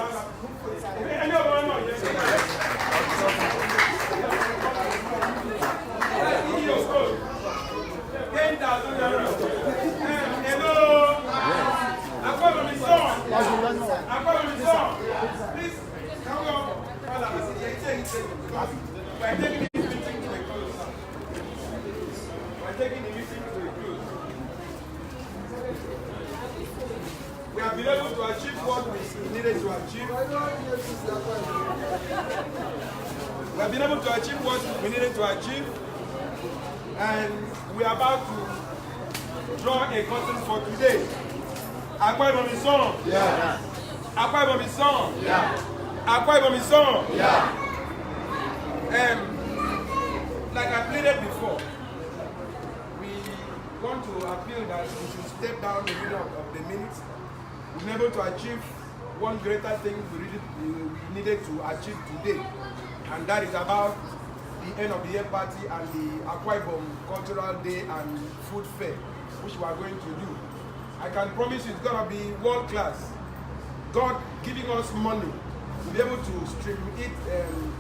We have been able to achieve what we needed to achieve. We have been able to achieve what we needed to achieve. And we are about to draw a curtain for today. Akwa Ibom is on. Yeah. Akwa Ibom is on. Yeah. Akwa Ibom is on. Yeah. Like I pleaded before, we want to appeal that we should step down the middle of the minutes. We've been able to achieve one greater thing we needed to achieve today, and that is about the end of the year party and the Akwa Ibom Cultural Day and Food Fair, which we are going to do. I can promise you it's going to be world class. God giving us money to be able to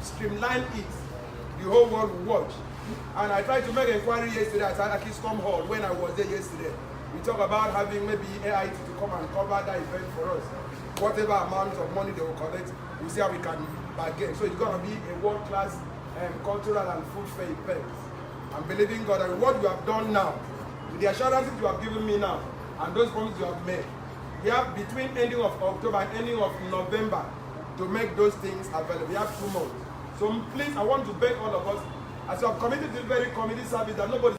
streamline it, the whole world will watch. And I tried to make an inquiry yesterday at Akiscom Hall when I was there yesterday. We talked about having maybe AIT to come and cover that event for us. Whatever amount of money they will collect, we'll see how we can bargain. So it's going to be a world-class cultural and food fair event. I'm believing God that what you have done now, with the assurances you have given me now, and those promises you have made, we have between ending of October and ending of November to make those things available. We have 2 months. So please, I want to beg all of us, as you have committed to this very community service, that nobody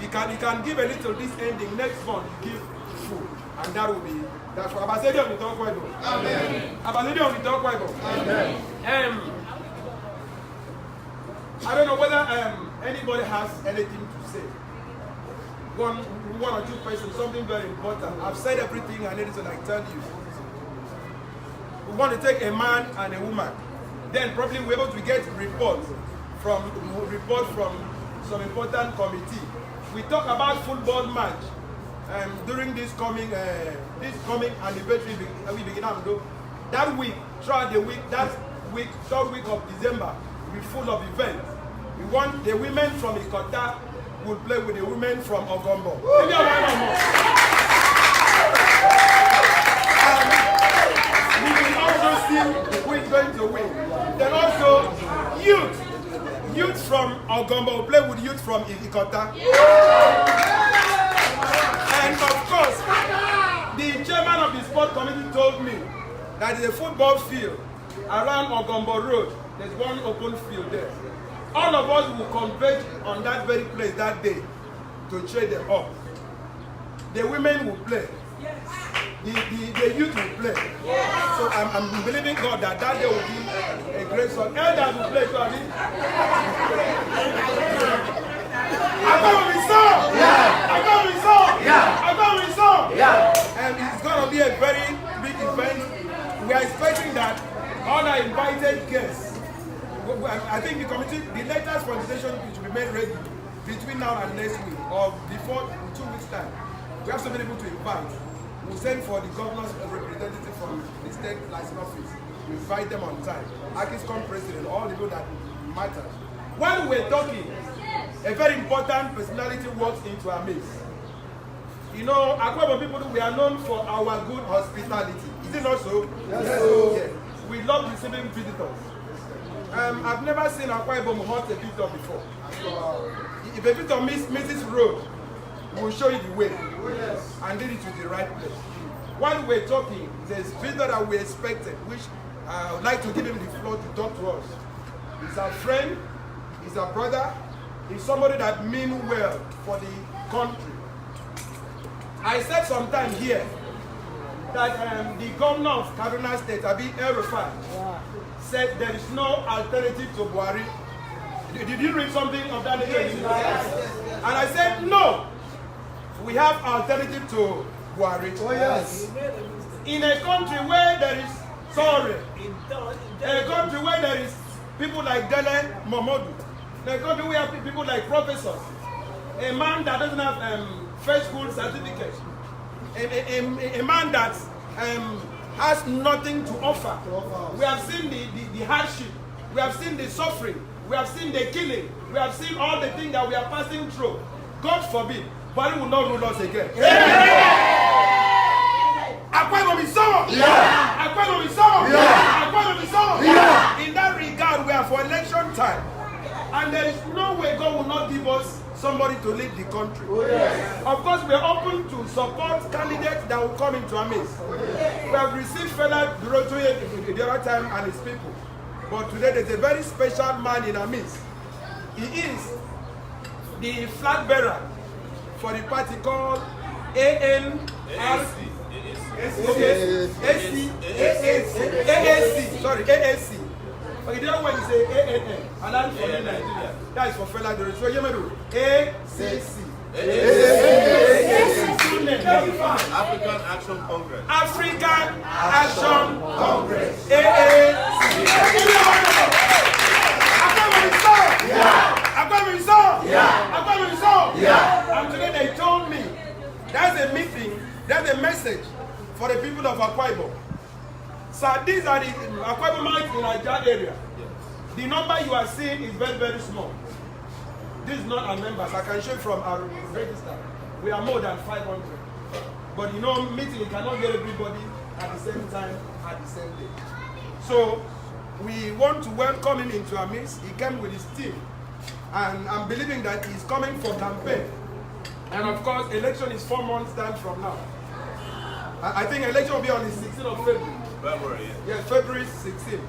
you can give a little this ending, next month give food, and that will be that's what Abasedi on the talk Bible. Amen. Abasedi on the talk Bible. Amen. I don't know whether anybody has anything to say. One or two persons, something very important. I've said everything I needed to tell you. We want to take a man and a woman. Then probably we're able to get report from some important committee. We talk about football match during this coming anniversary we begin to do. That week, throughout the week, that week, 3rd week of December, will be full of events. We want the women from Ikota will play with the women from Ogombo. Maybe I want more. We will also see who is going to win. Then also, youth from Ogombo will play with youth from Ikota. And of course, the chairman of the sport committee told me that the football field around Ogombo Road, there's one open field there. All of us will converge on that very place that day to cheer them up. The women will play. The youth will play. So I'm believing God that day will be a great song. Elders will play too. And it's going to be a very big event. We are expecting that all our invited guests, I think the committee, the latest presentation should be made ready between now and next week or before 2 weeks time. We have so many people to invite. We'll send for the governor's representative from the state license office. We invite them on time. Akiscom president, all the people that matter. While we're talking, a very important personality walks into our midst. You know, Akwa Ibom people, we are known for our good hospitality. Is it not so? Yes. Yes. We love receiving visitors. I've never seen Akwa Ibom hurt a visitor before. If a visitor misses road, we'll show you the way and lead it to the right place. While we're talking, there's a visitor that we expected, which I would like to give him the floor to talk to us. He's our friend, he's our brother, he's somebody that means well for the country. I said sometime here that the governor of Kaduna State, Abi El-Rufai, said there is no alternative to Buhari. Did you read something of that nature? Yes. And I said no. we have alternative to Buhari. Oh yes. In a country where there is sorry, a country where there is people like Dele Momodu, a country where have people like professors, a man that doesn't have first school certificate, a man that has nothing to offer. We have seen the hardship, we have seen the suffering, we have seen the killing, we have seen all the things that we are passing through. God forbid, but he will not rule us again. In that regard, we are for election time, and there is no way God will not give us somebody to lead the country. Of course, we are open to support candidates that will come into our midst. We have received Fela Durotoye the other time and his people, but today there's a very special man in our midst. He is the flag bearer for the party called ANRC. AAC. Sorry, AAC. Okay, the other one is ANN. Alliance for Nigeria. That is for Fela Durotoye. So you may do ACC. African Action Congress. African Action Congress. AAC. And today they told me there's a meeting, there's a message for the people of Akwa Ibom. So these are the Akwa Ibomites in Ajah area. The number you are seeing is very, very small. This is not our members. I can show you from our register. We are more than 500. But you know, meeting, you cannot get everybody at the same time, at the same day. So we want to welcome him into our midst. He came with his team. And I'm believing that he's coming for campaign. And of course, election is 4 months time from now. I think election will be on the 16th of February. February, yeah. Yes, February 16th.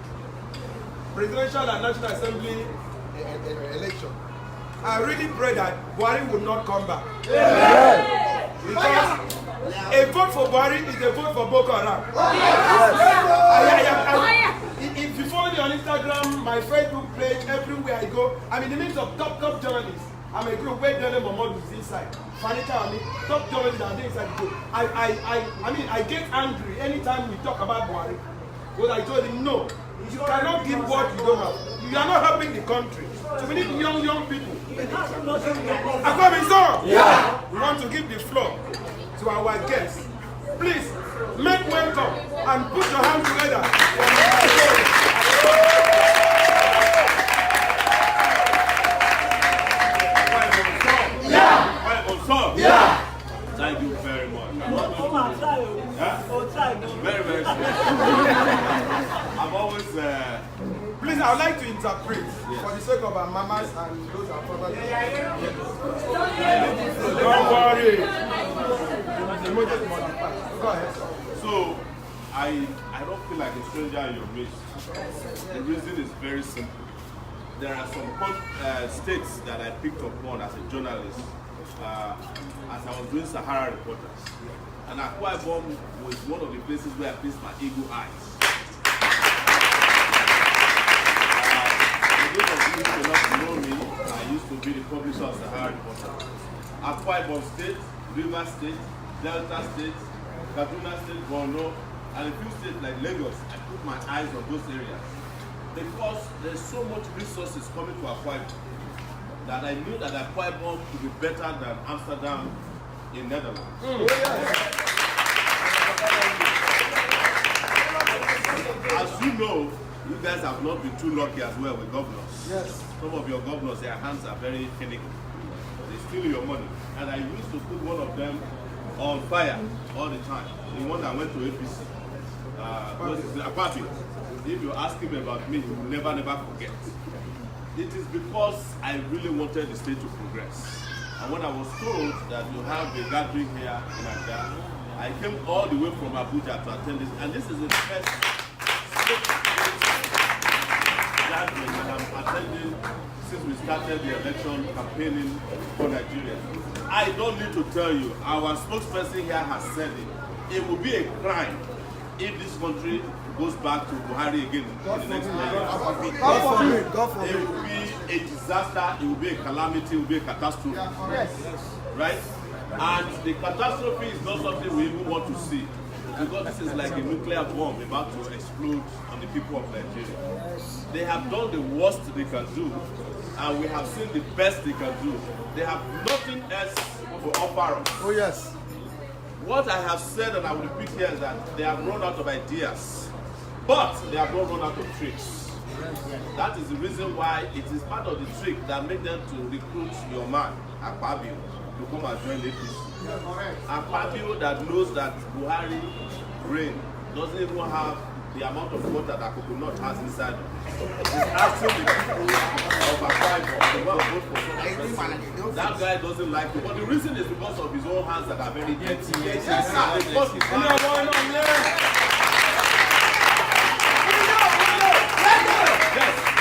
Presidential and National Assembly election. I really pray that Buhari will not come back. Yeah. Because a vote for Buhari is a vote for Boko Haram. If you follow me on Instagram, my Facebook page, everywhere I go, I'm in the midst of top journalists. I'm a group where Dele Momodu is inside. Fanika, top journalists are inside the group. I get angry anytime we talk about Buhari. Because I told him, no, you cannot give what you don't have. You are not helping the country. So we need young people. Yeah. We want to give the floor to our guests. Please, make welcome and put your hands together. Yeah. Thank you very much. Very, very serious. I'm always please, I would like to interpret for the sake of our mamas and those our fathers. Don't worry. Go ahead. So, I don't feel like a stranger in your midst. The reason is very simple. There are some states that I picked up on as a journalist as I was doing Sahara Reporters. And Akwa Ibom was one of the places where I placed my eagle eyes. For those of you who do not know me, I used to be the publisher of Sahara Reporters. Akwa Ibom State, River State, Delta State, Kaduna State, Borno, and a few states like Lagos. I put my eyes on those areas because there's so much resources coming to Akwa Ibom that I knew that Akwa Ibom could be better than Amsterdam in Netherlands. As you know, you guys have not been too lucky as well with governors. Yes. Some of your governors, their hands are very finicky. They steal your money. And I used to put one of them on fire all the time. The one that went to APC. Akwabi. If you ask him about me, he will never forget. It is because I really wanted the state to progress. And when I was told that you have a gathering here in Accra, I came all the way from Abuja to attend this. And this is the first state gathering that I'm attending since we started the election campaigning for Nigeria. I don't need to tell you, our spokesperson here has said it. It will be a crime if this country goes back to Buhari again in the next 10 years. It will be a disaster, it will be a calamity, it will be a catastrophe. Right? And the catastrophe is not something we even want to see. Because this is like a nuclear bomb about to explode on the people of Nigeria. They have done the worst they can do, and we have seen the best they can do. They have nothing else to offer us. Oh yes. What I have said and I will repeat here is that they have run out of ideas, but they have not run out of tricks. That is the reason why it is part of the trick that made them to recruit your man, Akpabio, to come and join APC. Akpabio that knows that Buhari brain doesn't even have the amount of water that coconut has inside it. He's asking the people of Akpabio to go and vote for someone. That guy doesn't like it, but the reason is because of his own hands that are very dirty. Yes,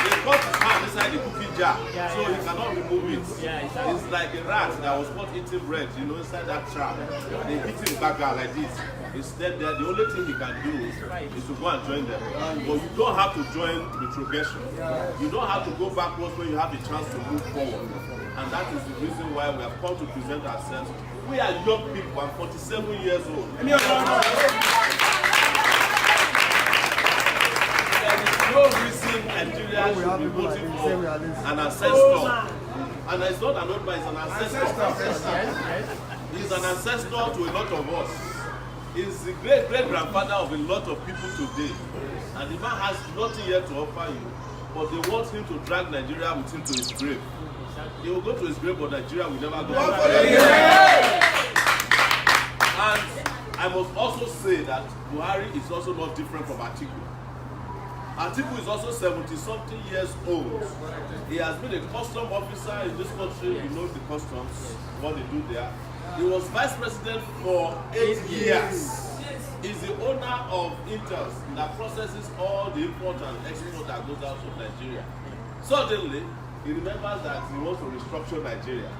they cut his hand inside the cookie jar, so he cannot remove it. It's like a rat that was caught eating bread, you know, inside that trap. They hit him back like this. Instead, the only thing he can do is to go and join them. But you don't have to join retrogression. You don't have to go backwards when you have the chance to move forward. And that is the reason why we have come to present ourselves. We are young people. I'm 47 years old. No reason Nigeria should be voting for an ancestor. And it's not an old man, it's an ancestor. He's an ancestor to a lot of us. He's the great-great-grandfather of a lot of people today. And the man has nothing yet to offer you. But they want him to drag Nigeria with him to his grave. He will go to his grave, but Nigeria will never go to his grave. And I must also say that Buhari is also not different from Atiku. Atiku is also 70-something years old. He has been a custom officer in this country. You know the customs, what they do there. He was vice president for 8 years. He's the owner of Intel that processes all the import and export that goes out of Nigeria. Suddenly, he remembers that he wants to restructure Nigeria.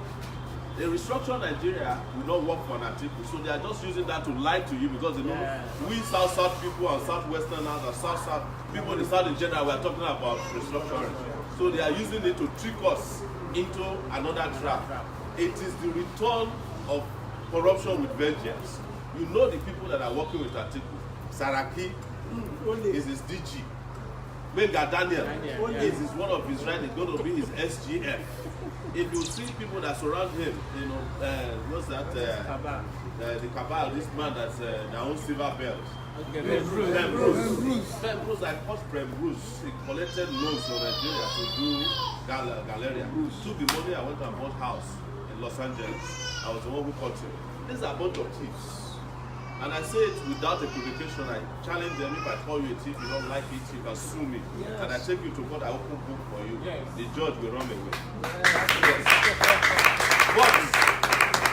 A restructure Nigeria will not work for Atiku, so they are just using that to lie to you because they know we South people and Southwesterners and South people in the South in general, we are talking about restructuring. So they are using it to trick us into another trap. It is the return of corruption with vengeance. You know the people that are working with Atiku. Saraki is his DG. Mega Daniel is one of his right, is going to be his SGF. If you see people that surround him, you know, what's that? The cabal, this man that's their own silver belt. Ben Bruce, I caught Ben Bruce. He collected loans from Nigeria to do Galleria. Took the money, I went and bought house in Los Angeles. I was the one who caught him. These are a bunch of thieves. And I say it without equivocation. I challenge them. If I call you a thief, you don't like it, you can sue me. And I take you to court, I open book for you. The judge will run away. But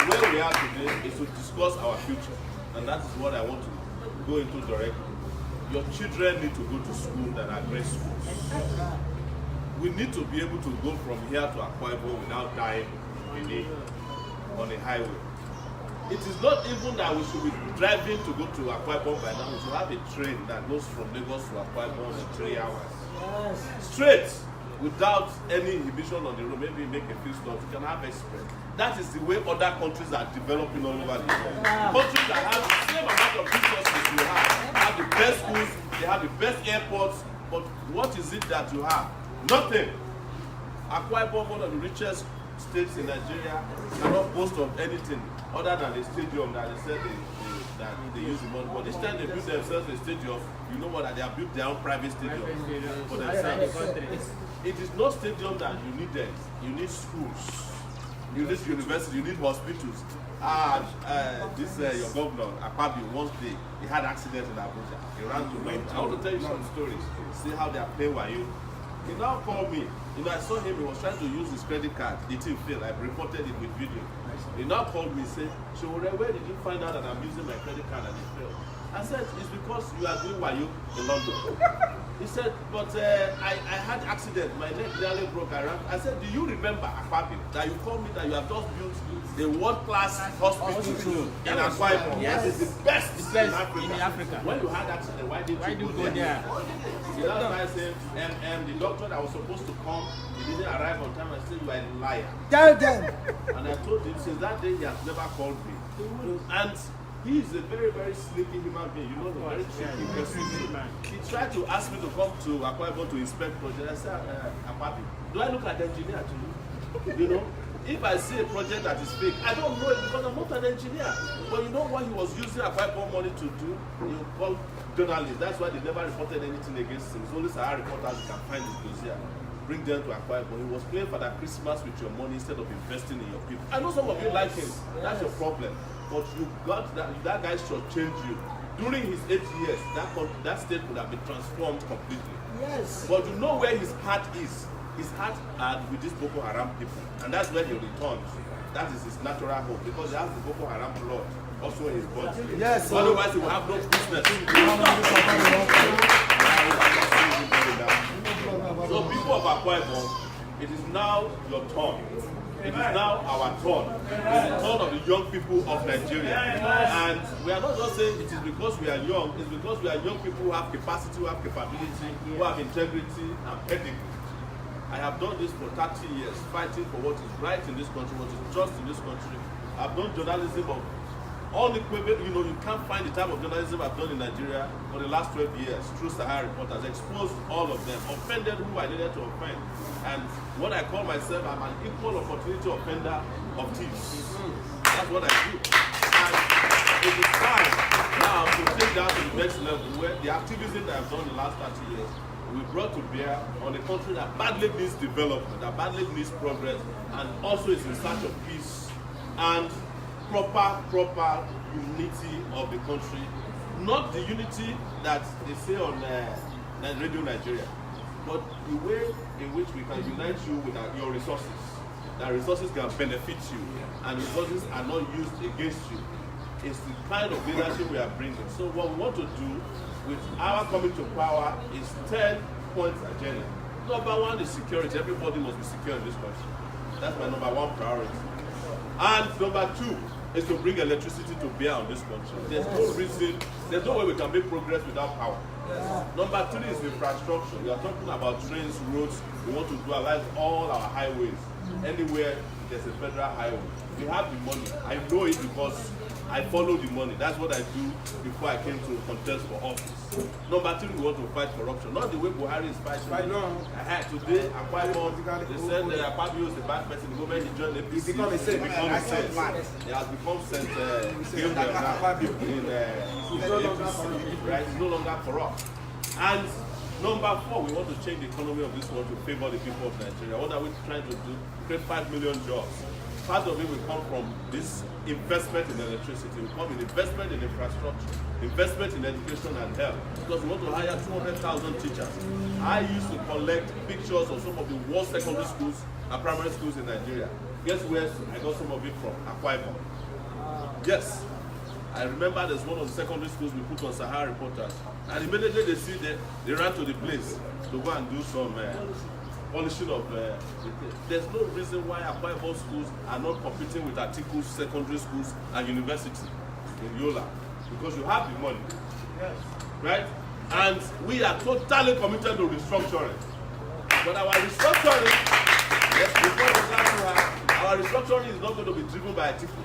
where we are today is to discuss our future. And that is what I want to go into directly. Your children need to go to school that are great schools. We need to be able to go from here to Akwa Ibom without dying on a highway. It is not even that we should be driving to go to Akwa Ibom by now. We should have a train that goes from Lagos to Akwa Ibom in 3 hours. Straight, without any inhibition on the road. Maybe make a few stops. You can have express. That is the way other countries are developing all over the world. Countries that have the same amount of resources you have the best schools, they have the best airports, but what is it that you have? Nothing. Akwa Ibom, one of the richest states in Nigeria, cannot boast of anything other than the stadium that they said they use the money. But each time they build themselves a stadium, you know what? That they have built their own private stadium for themselves. It is not stadium that you need them. You need schools. You need university. You need hospitals. Your governor, Akpabio, one day he had accident in Abuja. He ran to London. I want to tell you some stories. See how they are playing Wayo. He now called me. You know, I saw him. He was trying to use his credit card. The thing failed. I reported it with video. He now called me and said, Showore, where did you find out that I'm using my credit card and it failed? I said, it's because you are doing Wayo in London. He said, but I had accident. My neck nearly broke around. I said, do you remember Akpabi that you called me that you have just built a world-class hospital in Akwa Ibom? Yes. That is the best in Africa. in Africa. When you had accident, why did you go there? The other guy said, the doctor that was supposed to come, he didn't arrive on time. I said, you are a liar. Tell them. And I told him, since that day, he has never called me. And he is a very, very sneaky human being. You know, a very tricky person. He tried to ask me to come to Akwa Ibom to inspect project. I said, Akpabi, do I look like an engineer to you? You know, if I see a project that is fake, I don't know it because I'm not an engineer. But you know what he was using Akwa Ibom money to do? He called journalists. That's why they never reported anything against him. It's only Sahara reporters you can find his dossier. Bring them to Akwa Ibom. He was playing Father Christmas with your money instead of investing in your people. I know some of you like him. That's your problem. But you got that guy should change you. During his 8 years, that state would have been transformed completely. Yes. But you know where his heart is. His heart are with these Boko Haram people. And that's where he returns. That is his natural home. Because he has the Boko Haram blood also in his body. Yes. Otherwise, he will have no business. So people of Akwa Ibom, it is now your turn. It is now our turn. It is the turn of the young people of Nigeria. And we are not just saying it is because we are young, it's because we are young people who have capacity, who have capability, who have integrity and pedigree. I have done this for 30 years, fighting for what is right in this country, what is just in this country. I've done journalism of unequivocal, you know, you can't find the type of journalism I've done in Nigeria for the last 12 years through Sahara Reporters, exposed all of them, offended who I needed to offend. And what I call myself, I'm an equal opportunity offender of thieves. That's what I do. And it is time now to take that to the next level where the activism that I've done the last 30 years we brought to bear on a country that badly needs development, that badly needs progress, and also is in search of peace and proper unity of the country. Not the unity that they say on Radio Nigeria, but the way in which we can unite you with your resources. That resources can benefit you, and resources are not used against you. It's the kind of leadership we are bringing. So what we want to do with our coming to power is 10 points agenda. Number one is security. Everybody must be secure in this country. That's my number one priority. And number two is to bring electricity to bear on this country. There's no reason, there's no way we can make progress without power. Number three is infrastructure. We are talking about trains, roads. We want to dualize all our highways. Anywhere there's a federal highway. We have the money. I know it because I follow the money. That's what I do before I came to contest for office. Number three, we want to fight corruption. Not the way Buhari is fighting. Today, Akwa Ibom, they said Akpabio is a bad person. The moment he joined the APC, he became a saint. He has become Saint Gabriel now in the APC. Right? He's no longer corrupt. And number four, we want to change the economy of this world to favor the people of Nigeria. What are we trying to do? Create 5 million jobs. Part of it will come from this investment in electricity. It will come in investment in infrastructure, investment in education and health. Because we want to hire 200,000 teachers. I used to collect pictures of some of the worst secondary schools and primary schools in Nigeria. Guess where I got some of it from? Akwa Ibom. Yes. I remember there's one of the secondary schools we put on Sahara Reporters. And immediately they see that, they ran to the place to go and do some polishing of there's no reason why Akwa Ibom schools are not competing with Atiku secondary schools and university in Yola, because you have the money, right? And we are totally committed to restructuring. But our restructuring, yes, our restructuring is not going to be driven by Atiku.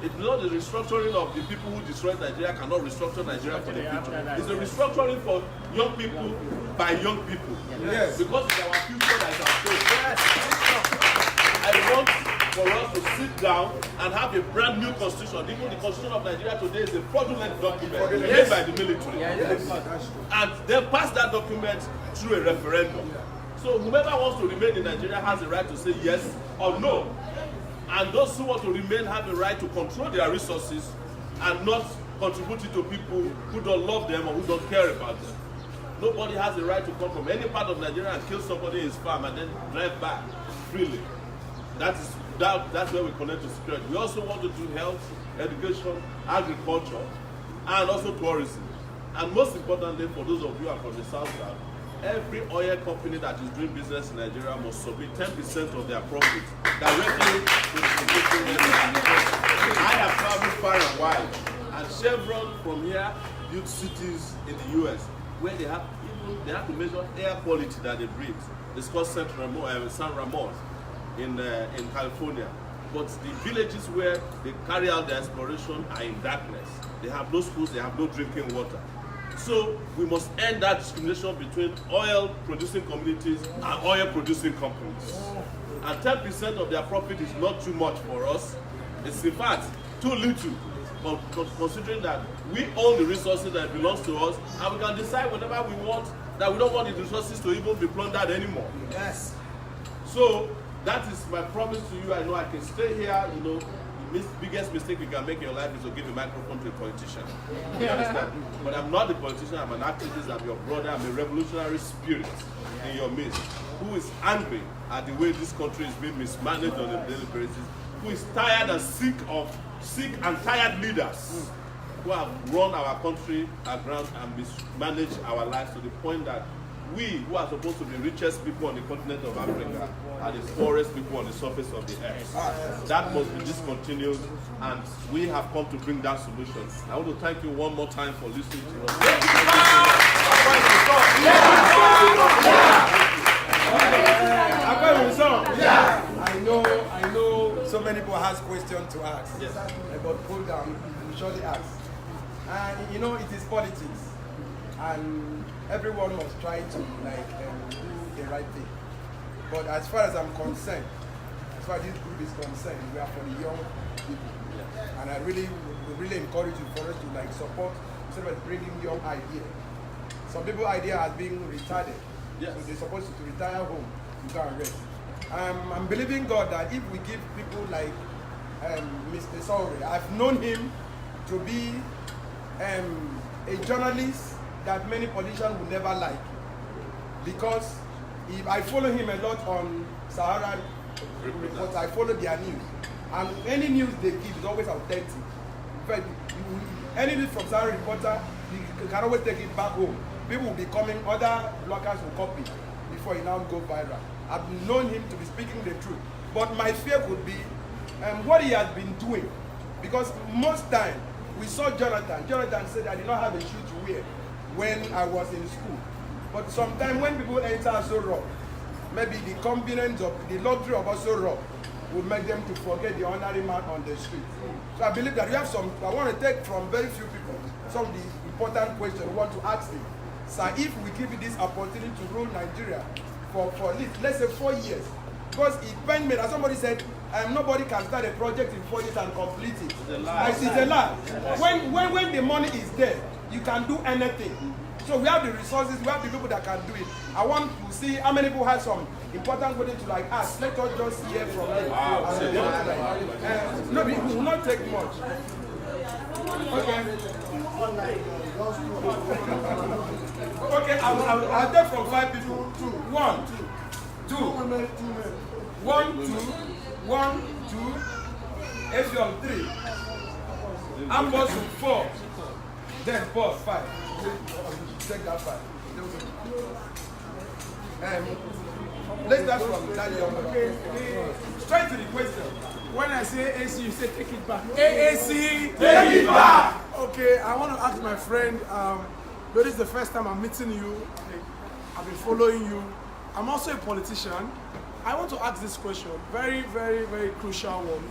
It's not the restructuring of the people who destroyed Nigeria cannot restructure Nigeria for the future. It's a restructuring for young people by young people. Yes. Because it's our future that is at stake. Yes. I want for us to sit down and have a brand new constitution. Even the constitution of Nigeria today is a fraudulent document made by the military. Yes. And then pass that document through a referendum. So whoever wants to remain in Nigeria has the right to say yes or no. And those who want to remain have the right to control their resources and not contribute it to people who don't love them or who don't care about them. Nobody has the right to come from any part of Nigeria and kill somebody in his farm and then drive back freely. That's where we connect to security. We also want to do health, education, agriculture, and also tourism. And most importantly, for those of you who are from the South, every oil company that is doing business in Nigeria must submit 10% of their profit directly to the producing entity. I have traveled far and wide, and Chevron from here built cities in the US where they have to measure air quality that they breathe. It's called San Ramon in California. But the villages where they carry out their exploration are in darkness. They have no schools, they have no drinking water. So we must end that discrimination between oil-producing communities and oil-producing companies. And 10% of their profit is not too much for us. It's in fact too little. But considering that we own the resources that belongs to us, and we can decide whenever we want that we don't want the resources to even be plundered anymore. Yes. So that is my promise to you. I know I can stay here. You know, the biggest mistake you can make in your life is to give a microphone to a politician. You understand? But I'm not a politician. I'm an activist. I'm your brother. I'm a revolutionary spirit in your midst, who is angry at the way this country is being mismanaged on a daily basis, who is tired and sick and tired leaders who have run our country aground and mismanaged our lives to the point that we, who are supposed to be the richest people on the continent of Africa, are the poorest people on the surface of the earth. That must be discontinued, and we have come to bring that solution. I want to thank you one more time for listening to us. I know so many people has questions to ask. Yes. But hold down, we surely ask. And you know, it is politics. And everyone must try to do the right thing. But as far as I'm concerned, as far as this group is concerned, we are for the young people. Yeah. And I really encourage you for us to support instead of bringing young ideas. Some people's idea has been retarded. Yes. So they're supposed to retire home to go and rest. I'm believing God that if we give people like Mr. Sauri, I've known him to be a journalist that many politicians would never like, because I follow him a lot on Sahara Reports. I follow their news, and any news they give is always authentic. In fact, any news from Sahara Reporter, you can always take it back home. People will be coming, other bloggers will copy before it now go viral. I've known him to be speaking the truth, but my fear could be what he has been doing, because most time we saw Jonathan said, I did not have a shoe to wear when I was in school. But sometimes when people enter Aso Rock, maybe the convenience of the luxury of Aso Rock will make them to forget the ordinary man on the street. So I believe that we have some, I want to take from very few people some of the important questions we want to ask him. So if we give you this opportunity to rule Nigeria for at least, let's say 4 years, because it pained me, as somebody said, nobody can start a project in 4 years and complete it. It's a lie. It's a lie. When the money is there, you can do anything. So we have the resources, we have the people that can do it. I want to see how many people have some important questions to ask. Let us just hear from them. Wow. No, it will not take much. Okay. Okay, I'll take from 5 people. 1, 2. 1, 2. 1, 2. Ephesians 3. Amos 4. Then Paul 5. Take that 5. Let's start from that young man. Straight to the question. When I say AC, you say take it back. AAC, take it back. Okay, I want to ask my friend, this is the first time I'm meeting you. I've been following you. I'm also a politician. I want to ask this question, very, very, very crucial one,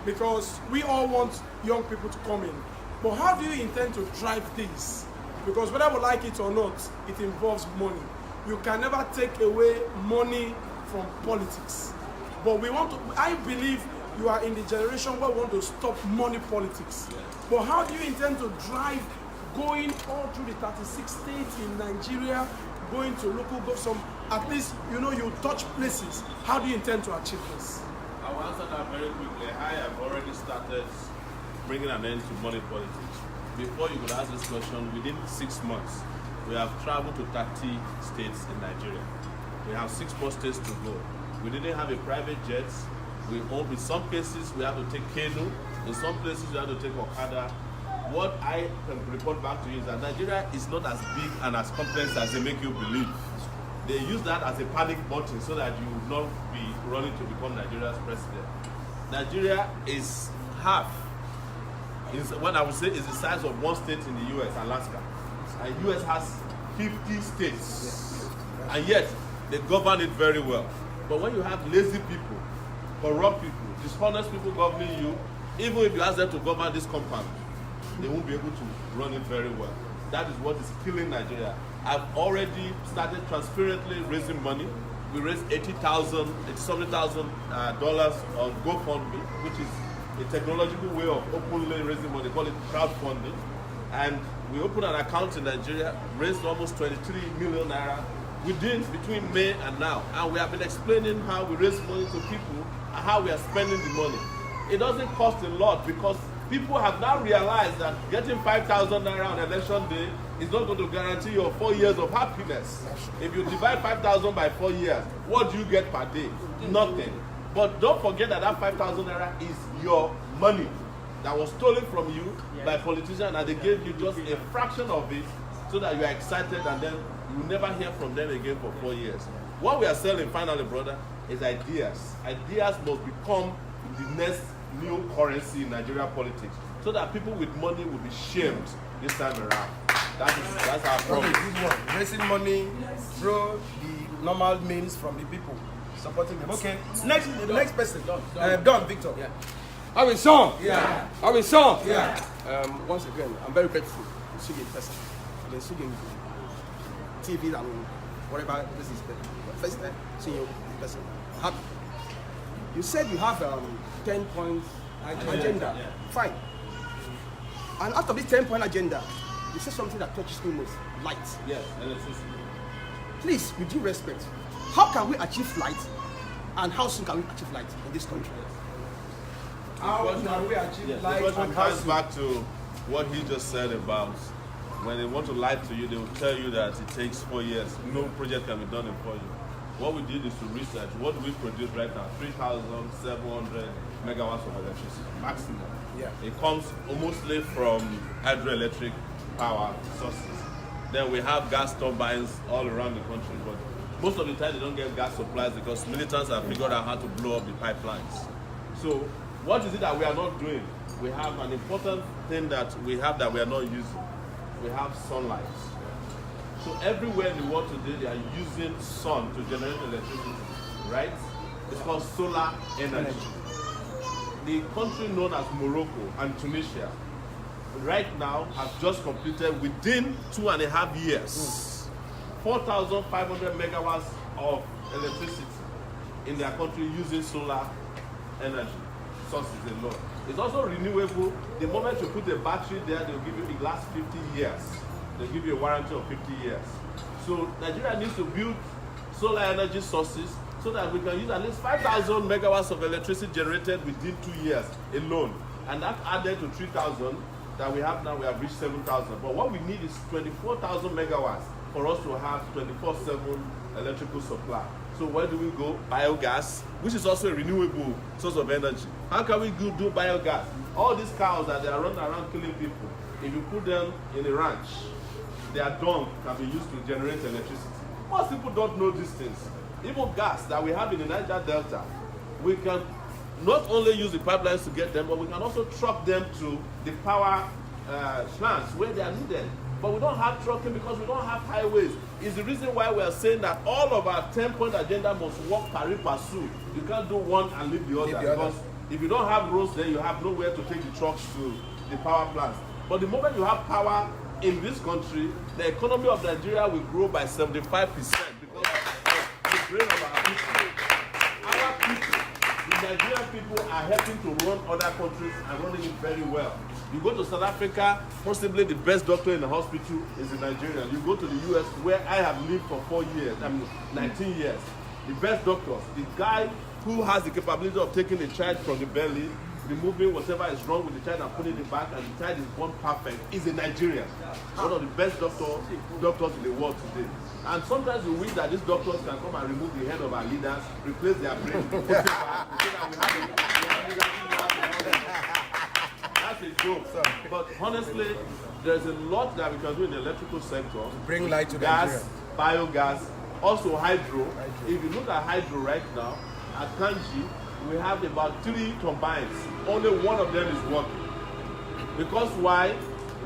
because we all want young people to come in. But how do you intend to drive this? Because whether we like it or not, it involves money. You can never take away money from politics. But we want to, I believe you are in the generation where we want to stop money politics. But how do you intend to drive going all through the 36 states in Nigeria, going to local government, at least, you touch places. How do you intend to achieve this? I will answer that very quickly. I have already started bringing an end to money politics. Before you could ask this question, within 6 months, we have traveled to 30 states in Nigeria. We have 6 more states to go. We didn't have a private jet. In some cases, we have to take canoe. In some places, we have to take Okada. what I can report back to you is that Nigeria is not as big and as complex as they make you believe. They use that as a panic button so that you will not be running to become Nigeria's president. Nigeria is half, what I would say is the size of one state in the US, Alaska. And US has 50 states. And yet, they govern it very well. But when you have lazy people, corrupt people, dishonest people governing you, even if you ask them to govern this compound, they won't be able to run it very well. That is what is killing Nigeria. I've already started transparently raising money. We raised $80,000 on GoFundMe, which is a technological way of openly raising money. They call it crowdfunding. And we opened an account in Nigeria, raised almost 23 million naira between May and now. And we have been explaining how we raise money to people and how we are spending the money. It doesn't cost a lot because people have now realized that getting 5,000 naira on election day is not going to guarantee your 4 years of happiness. If you divide 5,000 by 4 years, what do you get per day? Nothing. But don't forget that that 5,000 naira is your money that was stolen from you by politicians, and they gave you just a fraction of it so that you are excited, and then you will never hear from them again for 4 years. What we are selling finally, brother, is ideas. Ideas must become the next new currency in Nigeria politics so that people with money will be shamed this time around. That's our problem. Okay, good one. Raising money through the normal means from the people, supporting them. Okay, next person. Don Victor. Yeah. I'm in song. Yeah. I'm in song. Yeah. Once again, I'm very grateful to Sugi person. I've been Sugi TV and whatever. This is the first time seeing you in person. Happy. You said you have 10-point agenda. Yeah. Fine. And out of this 10-point agenda, you said something that touches me most: light. Yes, electricity. Please, with due respect, how can we achieve light, and how soon can we achieve light in this country? How can we achieve Yes, light the question and how comes soon? back to what he just said about when they want to lie to you, they will tell you that it takes 4 years. No project can be done in 4 years. What we did is to research what do we produce right now: 3,700 megawatts of electricity maximum. Yeah. It comes mostly from hydroelectric power sources. Then we have gas turbines all around the country, but most of the time they don't get gas supplies because militants have figured out how to blow up the pipelines. So what is it that we are not doing? We have an important thing that we have that we are not using. We have sunlight. So everywhere in the world today, they are using sun to generate electricity, right? It's called solar energy. The country known as Morocco and Tunisia right now have just completed within 2.5 years 4,500 megawatts of electricity in their country using solar energy sources alone. It's also renewable. The moment you put a battery there, they'll give you, it lasts 50 years. They'll give you a warranty of 50 years. So Nigeria needs to build solar energy sources so that we can use at least 5,000 megawatts of electricity generated within 2 years alone. And that added to 3,000 that we have now, we have reached 7,000. But what we need is 24,000 megawatts for us to have 24/7 electrical supply. So where do we go? Biogas, which is also a renewable source of energy. How can we do biogas? All these cows that they are running around killing people, if you put them in a ranch, their dung can be used to generate electricity. Most people don't know these things. Even gas that we have in the Niger Delta, we can not only use the pipelines to get them, but we can also truck them to the power plants where they are needed. But we don't have trucking because we don't have highways. It's the reason why we are saying that all of our 10-point agenda must work pari passu. You can't do one and leave the other. Because if you don't have roads, then you have nowhere to take the trucks to the power plants. But the moment you have power in this country, the economy of Nigeria will grow by 75% because of the brain of our people. Our people, the Nigerian people, are helping to run other countries and running it very well. You go to South Africa, possibly the best doctor in the hospital is a Nigerian. You go to the US, where I have lived for 19 years. The best doctors, the guy who has the capability of taking the child from the belly, removing whatever is wrong with the child and putting it back, and the child is born perfect, is a Nigerian. One of the best doctors in the world today. And sometimes we wish that these doctors can come and remove the head of our leaders, replace their brain, put it back, so that we have a that's that's a joke. But honestly, there's a lot that we can do in the electrical sector. Bring light to gas, biogas, also hydro. If you look at hydro right now, at Kanji, we have about 3 turbines. Only one of them is working. Because why?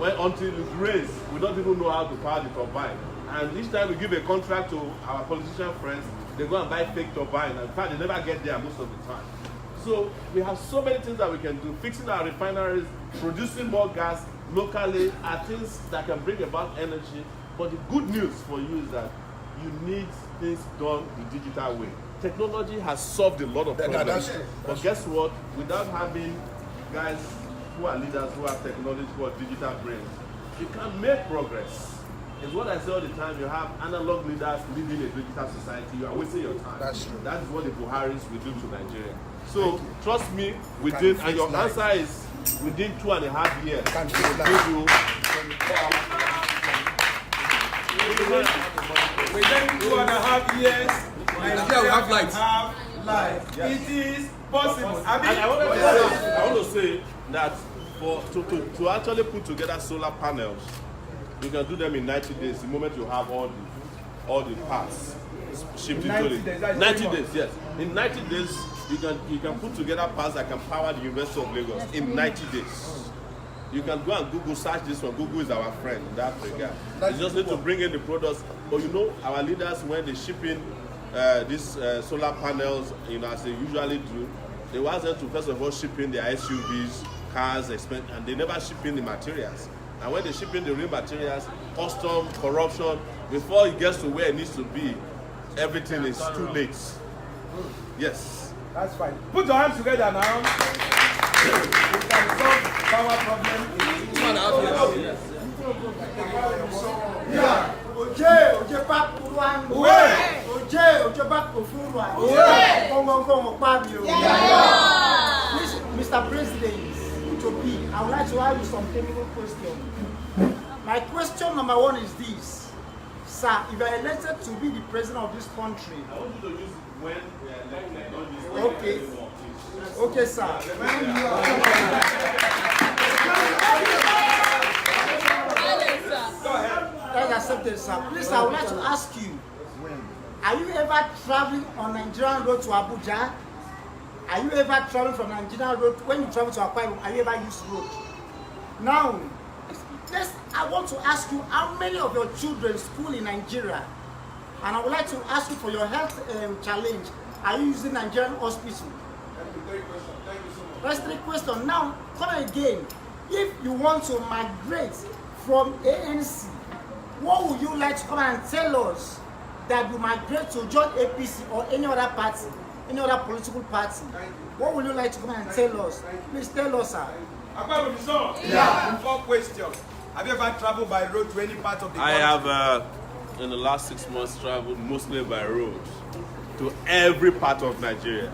Until it rains, we don't even know how to power the turbine. And each time we give a contract to our politician friends, they go and buy fake turbine. In fact, they never get there most of the time. So we have so many things that we can do. Fixing our refineries, producing more gas locally are things that can bring about energy. But the good news for you is that you need things done the digital way. Technology has solved a lot of problems. But guess what? Without having guys who are leaders, who have technology, who are digital brains, you can't make progress. It's what I say all the time. You have analog leaders leading a digital society. You are wasting your time. That's true. That is what the Buharis will do to Nigeria. So trust me, within, and your answer is within 2.5 years. Within 2.5 years, Nigeria will have light. Yes. It is possible. I want to say that to actually put together solar panels, you can do them in 90 days. The moment you have all the parts shipped into it. 90 days, yes. In 90 days, you can put together parts that can power the University of Lagos in 90 days. You can go and Google search this one. Google is our friend in that regard. You just need to bring in the products. But you know, our leaders, when they ship in these solar panels, as they usually do, they want them to first of all ship in their SUVs, cars, and they never ship in the materials. And when they ship in the real materials, custom, corruption, before it gets to where it needs to be, everything is too late. Yes. That's fine. Put your hands together now. We can solve power problem in 2.5 years. Mr. President, I would like to ask you some technical questions. My question number 1 is this. Sir, if you are elected to be the president of this country. I want you to use when we are elected, not use when okay. Okay, sir. That's accepted, sir. Please, I would like to ask you, are you ever traveling on Nigerian road to Abuja? Are you ever traveling from Nigerian road? When you travel to Akwa Ibom, are you ever used road? Now, I want to ask you, how many of your children school in Nigeria? And I would like to ask you for your health challenge. Are you using Nigerian hospital? That's 3 questions. Now, come again. If you want to migrate from ANC, what would you like to come and tell us that you migrate to join APC or any other party, any other political party? What would you like to come and tell us? Please tell us, sir. Yeah. 4 questions. Have you ever traveled by road to any part of the country? I have, in the last 6 months, traveled mostly by road to every part of Nigeria.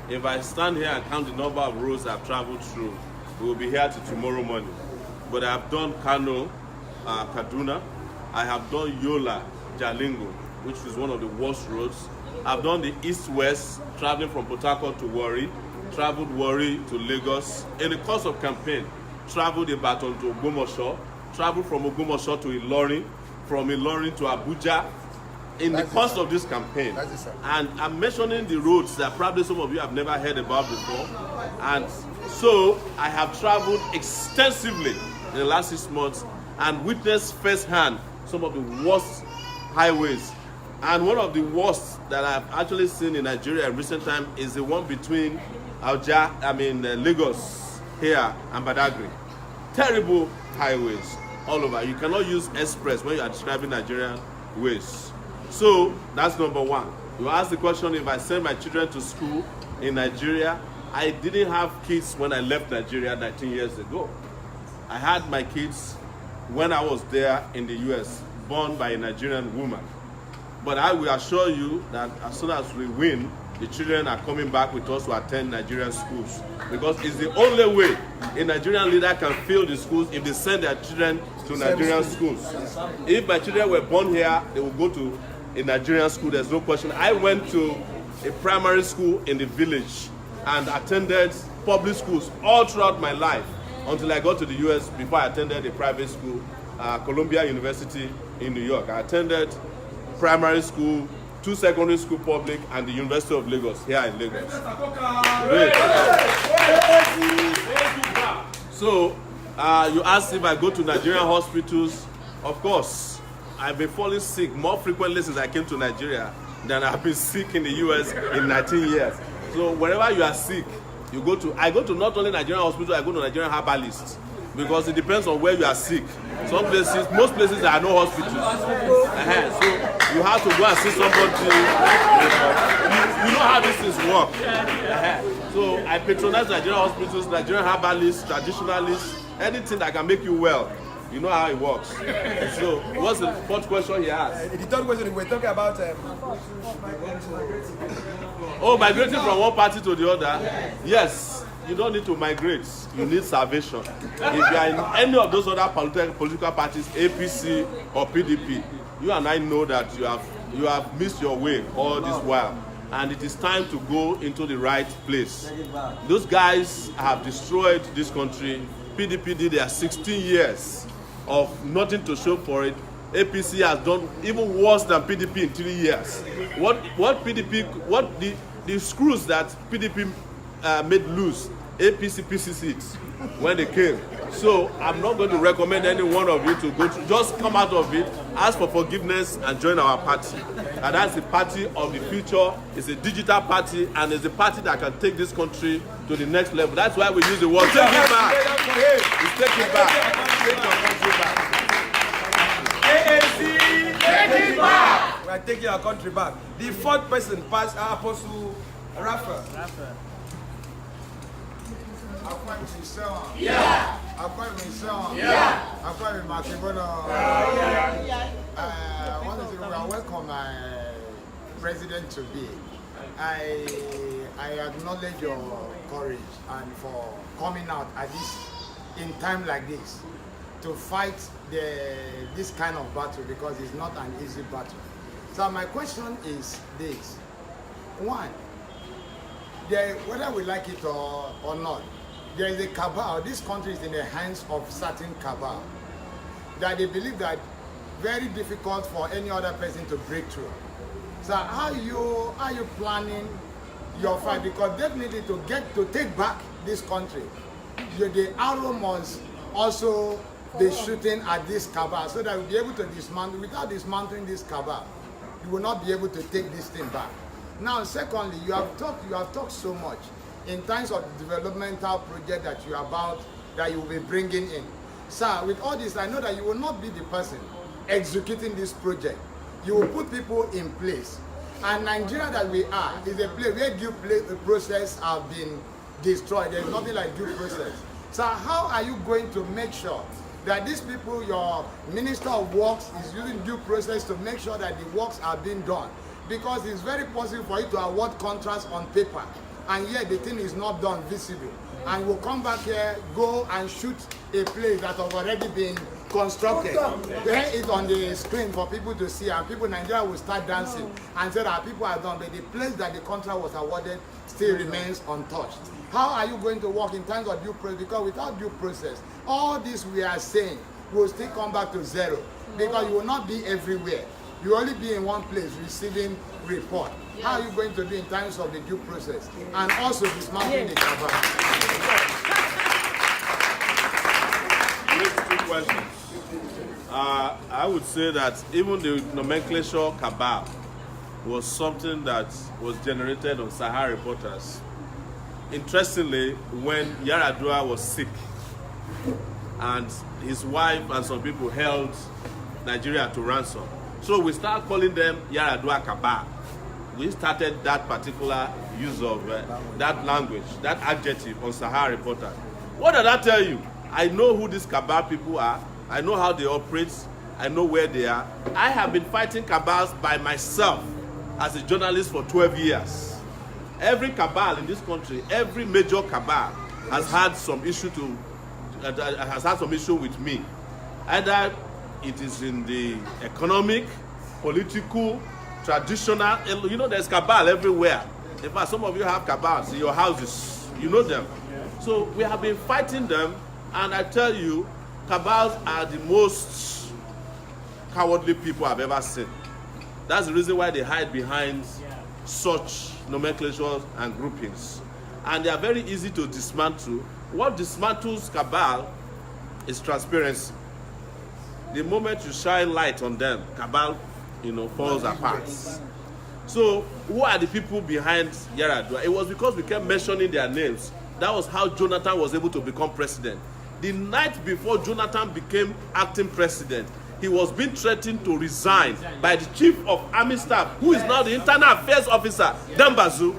If I stand here and count the number of roads I've traveled through, we will be here till tomorrow morning. But I have done Kano, Kaduna. I have done Yola, Jalingo, which is one of the worst roads. I've done the east-west, traveling from Port Harcourt to Warri, traveled Warri to Lagos. In the course of campaign, traveled Ibadan to Ogbomoso, traveled from Ogbomoso to Ilorin, from Ilorin to Abuja. In the course of this campaign, and I'm mentioning the roads that probably some of you have never heard about before, and so I have traveled extensively in the last 6 months and witnessed firsthand some of the worst highways. And one of the worst that I've actually seen in Nigeria in recent time is the one between Lagos here and Badagry. Terrible highways all over. You cannot use express when you are describing Nigerian ways. So that's number 1. You ask the question, if I send my children to school in Nigeria, I didn't have kids when I left Nigeria 19 years ago. I had my kids when I was there in the US, born by a Nigerian woman. But I will assure you that as soon as we win, the children are coming back with us to attend Nigerian schools. Because it's the only way a Nigerian leader can fill the schools if they send their children to Nigerian schools. If my children were born here, they will go to a Nigerian school, there's no question. I went to a primary school in the village and attended public schools all throughout my life. until I got to the US before I attended a private school, Columbia University in New York. I attended primary school, 2 secondary school public, and the University of Lagos here in Lagos. Great. So, you asked if I go to Nigerian hospitals. Of course, I've been falling sick more frequently since I came to Nigeria than I've been sick in the US in 19 years. So wherever you are sick, you go to. I go to not only Nigerian hospital, I go to Nigerian herbalists because it depends on where you are sick. Some places, most places, there are no hospitals. So you have to go and see somebody. You know how these things work. So I patronize Nigerian hospitals, Nigerian herbalists, traditionalists, anything that can make you well. You know how it works. So what's the fourth question he asked? The third question, we're talking about migrating from one party to the other. Yes, you don't need to migrate. You need salvation. If you are in any of those other political parties, APC or PDP, you and I know that you have missed your way all this while. And it is time to go into the right place. Those guys have destroyed this country. PDP did their 16 years of nothing to show for it. APC has done even worse than PDP in 3 years. The screws that PDP made loose, APC PCC it when they came. So I'm not going to recommend any one of you to go to. Just come out of it, ask for forgiveness, and join our party. And that's the party of the future. It's a digital party, and it's a party that can take this country to the next level. That's why we use the word take it back. It's take it back. Take your country back. ANC, take it back. We are taking our country back. The fourth person, Pastor Apostle Raphael. Akwa Misisewa. Yeah. Akwa Misisewa. Yeah. Akwa Makibono. Yeah. I want to say we welcome my president to be. I acknowledge your courage and for coming out at this in time like this to fight this kind of battle because it's not an easy battle. So my question is this: one, whether we like it or not, there is a cabal. This country is in the hands of certain cabal that they believe that very difficult for any other person to break through. So how are you planning your fight? Because definitely to take back this country, the arrow must also be shooting at this cabal so that we'll be able to dismantle. Without dismantling this cabal, you will not be able to take this thing back. Now, secondly, you have talked so much in terms of the developmental project that you will be bringing in. Sir, with all this, I know that you will not be the person executing this project. You will put people in place. And Nigeria that we are is a place where due process have been destroyed. There's nothing like due process. So how are you going to make sure that these people, your Minister of Works, is using due process to make sure that the works are being done? Because it's very possible for you to award contracts on paper, and yet the thing is not done visible. And we'll come back here, go and shoot a place that have already been constructed. Then it's on the screen for people to see, and people in Nigeria will start dancing and say that people are done, but the place that the contract was awarded still remains untouched. How are you going to work in terms of due process? Because without due process, all this we are saying will still come back to zero, because you will not be everywhere. You will only be in one place receiving report. Yes. How are you going to do in terms of the due process and also dismantling the cabal? Two questions. I would say that even the nomenclature cabal was something that was generated on Sahara reporters. Interestingly, when Yaradua was sick and his wife and some people held Nigeria to ransom, so we started calling them Yaradua Cabal. We started that particular use of that language, that adjective on Sahara reporters. What did that tell you? I know who these cabal people are. I know how they operate. I know where they are. I have been fighting cabals by myself as a journalist for 12 years. Every cabal in this country, every major cabal has had some issue with me. Either it is in the economic, political, traditional, there's cabal everywhere. In fact, some of you have cabals in your houses. You know them. So we have been fighting them And I tell you, cabals are the most cowardly people I've ever seen. That's the reason why they hide behind such nomenclatures and groupings. And they are very easy to dismantle. What dismantles cabal is transparency. The moment you shine light on them, cabal, falls apart. So, who are the people behind Yar'Adua? It was because we kept mentioning their names. That was how Jonathan was able to become president. The night before Jonathan became acting president, he was being threatened to resign by the chief of army staff, who is now the internal affairs officer, Dambazu.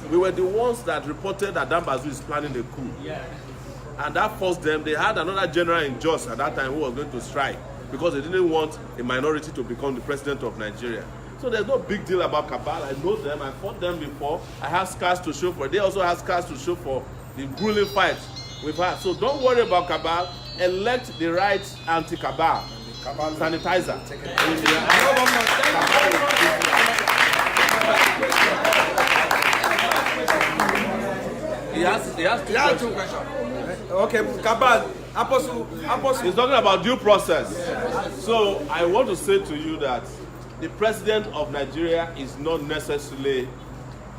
We were the ones that reported that Dambazu is planning a coup. And that forced them. They had another general in Jos at that time who was going to strike because they didn't want a minority to become the president of Nigeria. So there's no big deal about cabal. I know them. I fought them before. I have scars to show for it. They also have scars to show for the grueling fight we've had. So don't worry about cabal. Elect the right anti-cabal sanitizer. He has two questions. Okay, cabal. Apostle. He's talking about due process. So I want to say to you that the president of Nigeria is not necessarily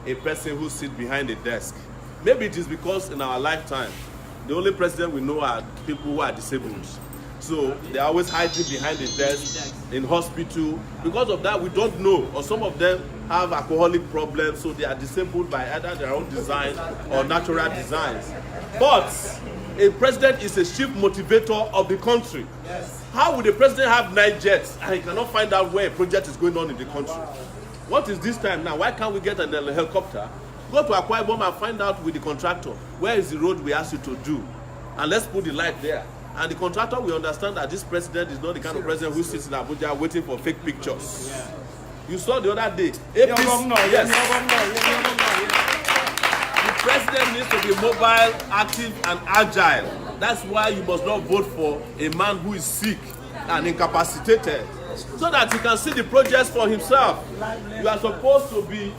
a person who sits behind a desk. Maybe it is because in our lifetime, the only president we know are people who are disabled. So they're always hiding behind the desk in hospital. Because of that, we don't know. Or some of them have alcoholic problems, so they are disabled by either their own design or natural designs. But a president is a chief motivator of the country. How would the president have 9 jets and he cannot find out where a project is going on in the country? What is this time now? Why can't we get a helicopter, go to Akwa Ibom and find out with the contractor, where is the road we asked you to do? And let's put the light there. And the contractor will understand that this president is not the kind of president who sits in Abuja waiting for fake pictures. You saw the other day. Yes. The president needs to be mobile, active, and agile. That's why you must not vote for a man who is sick and incapacitated, so that he can see the projects for himself. You are supposed to be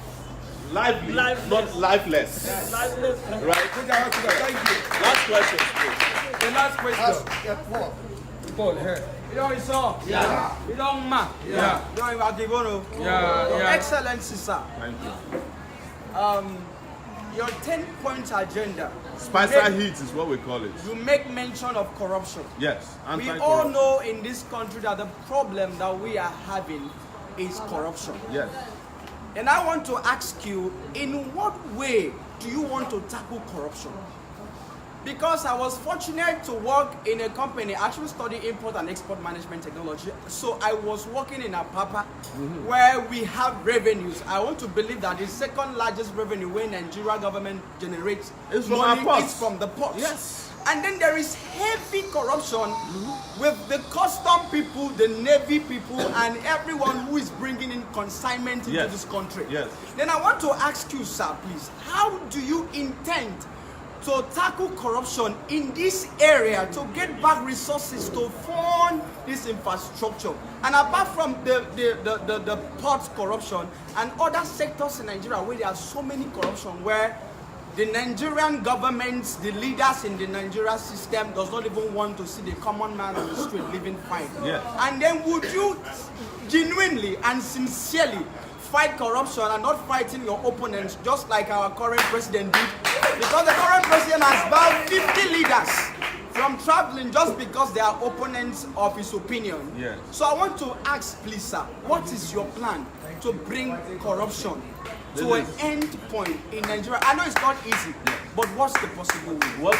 lively, not lifeless. Right? Thank you. Last question, please. The last question. Paul, here. You know, it's all. Yeah. You don't man. Yeah. You don't even give on. Yeah. Excellency, sir. Thank you. Your 10-point agenda. Spicer heat is what we call it. You make mention of corruption. Yes. We all know in this country that the problem that we are having is corruption. Yes. And I want to ask you, in what way do you want to tackle corruption? Because I was fortunate to work in a company, I actually study import and export management technology. So I was working in Apapa, where we have revenues. I want to believe that the second largest revenue where Nigeria government generates is from money our ports. is from the ports. Yes. And then there is heavy corruption with the custom people, the navy people, and everyone who is bringing in consignment into this country. Yes. Then I want to ask you, sir, please, how do you intend to tackle corruption in this area to get back resources to fund this infrastructure? And apart from the port corruption and other sectors in Nigeria where there are so many corruption, where the Nigerian government, the leaders in the Nigeria system does not even want to see the common man on the street living fine. Yeah. And then would you genuinely and sincerely fight corruption and not fighting your opponents just like our current president did? Because the current president has banned 50 leaders from traveling just because they are opponents of his opinion. Yes. So I want to ask, please, sir, what is your plan to bring corruption to an end point in Nigeria? I know it's not easy, but what's the possible way?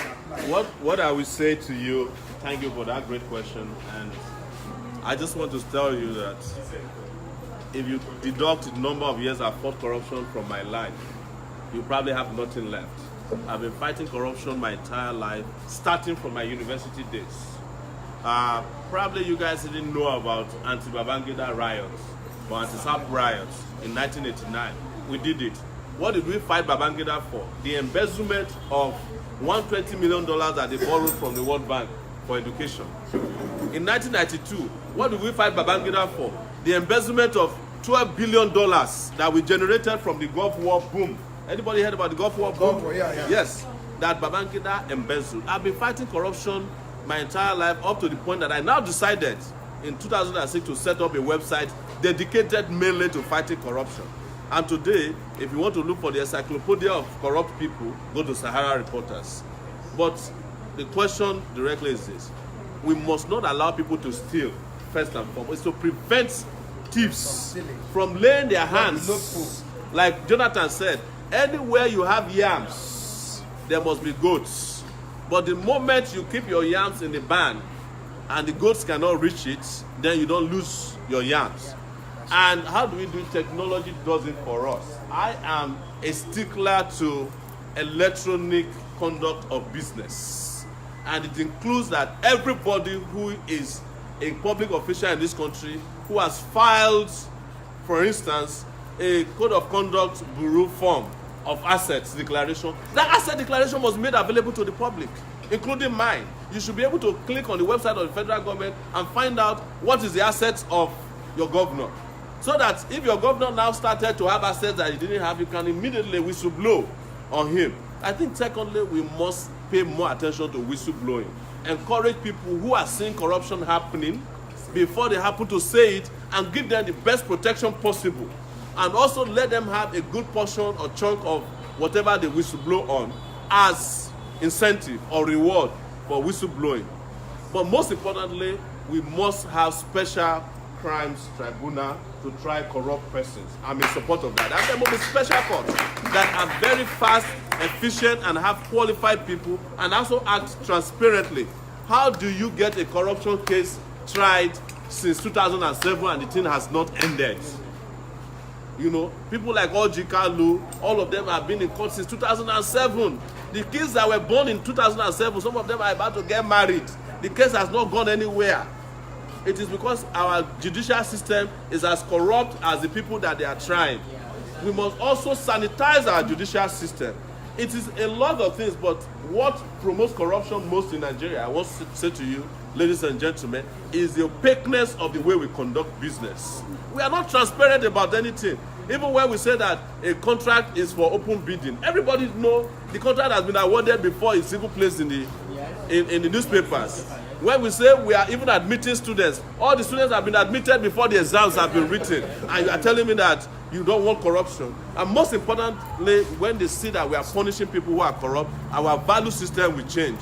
What I will say to you, thank you for that great question, and I just want to tell you that if you deduct the number of years I've fought corruption from my life, you probably have nothing left. I've been fighting corruption my entire life, starting from my university days. Probably you guys didn't know about anti-Babangida riots or anti-SAP riots in 1989. We did it. What did we fight Babangida for? The embezzlement of $120 million that they borrowed from the World Bank for education. In 1992, what did we fight Babangida for? The embezzlement of $12 billion that we generated from the Gulf War boom. Anybody heard about the Gulf War boom? Yeah. Yes. that Babangida embezzled. I've been fighting corruption my entire life up to the point that I now decided in 2006 to set up a website dedicated mainly to fighting corruption. And today, if you want to look for the encyclopedia of corrupt people, go to Sahara Reporters. But the question directly is this: we must not allow people to steal, first and foremost. It's to prevent thieves from laying their hands. Like Jonathan said, anywhere you have yams, there must be goats. But the moment you keep your yams in the barn and the goats cannot reach it, then you don't lose your yams. And how do we do it? Technology does it for us. I am a stickler to electronic conduct of business. And it includes that everybody who is a public official in this country who has filed, for instance, a code of conduct bureau form of assets declaration, that asset declaration was made available to the public, including mine. You should be able to click on the website of the federal government and find out what is the assets of your governor. So that if your governor now started to have assets that he didn't have, you can immediately whistleblow on him. I think secondly, we must pay more attention to whistleblowing. Encourage people who are seeing corruption happening before they happen to say it, and give them the best protection possible. And also let them have a good portion or chunk of whatever they whistleblow on as incentive or reward for whistleblowing. But most importantly, we must have special crimes tribunal to try corrupt persons. I'm in support of that. And there must be special courts that are very fast, efficient, and have qualified people, and also act transparently. How do you get a corruption case tried since 2007 and the thing has not ended? You know, people like Orji Kalu, all of them have been in court since 2007. The kids that were born in 2007, some of them are about to get married. The case has not gone anywhere. It is because our judicial system is as corrupt as the people that they are trying. We must also sanitize our judicial system. It is a lot of things, but what promotes corruption most in Nigeria, I want to say to you, ladies and gentlemen, is the opaqueness of the way we conduct business. We are not transparent about anything. Even when we say that a contract is for open bidding, everybody knows the contract has been awarded before it's even placed in the newspapers. When we say we are even admitting students, all the students have been admitted before the exams have been written, and you are telling me that you don't want corruption. And most importantly, when they see that we are punishing people who are corrupt, our value system will change.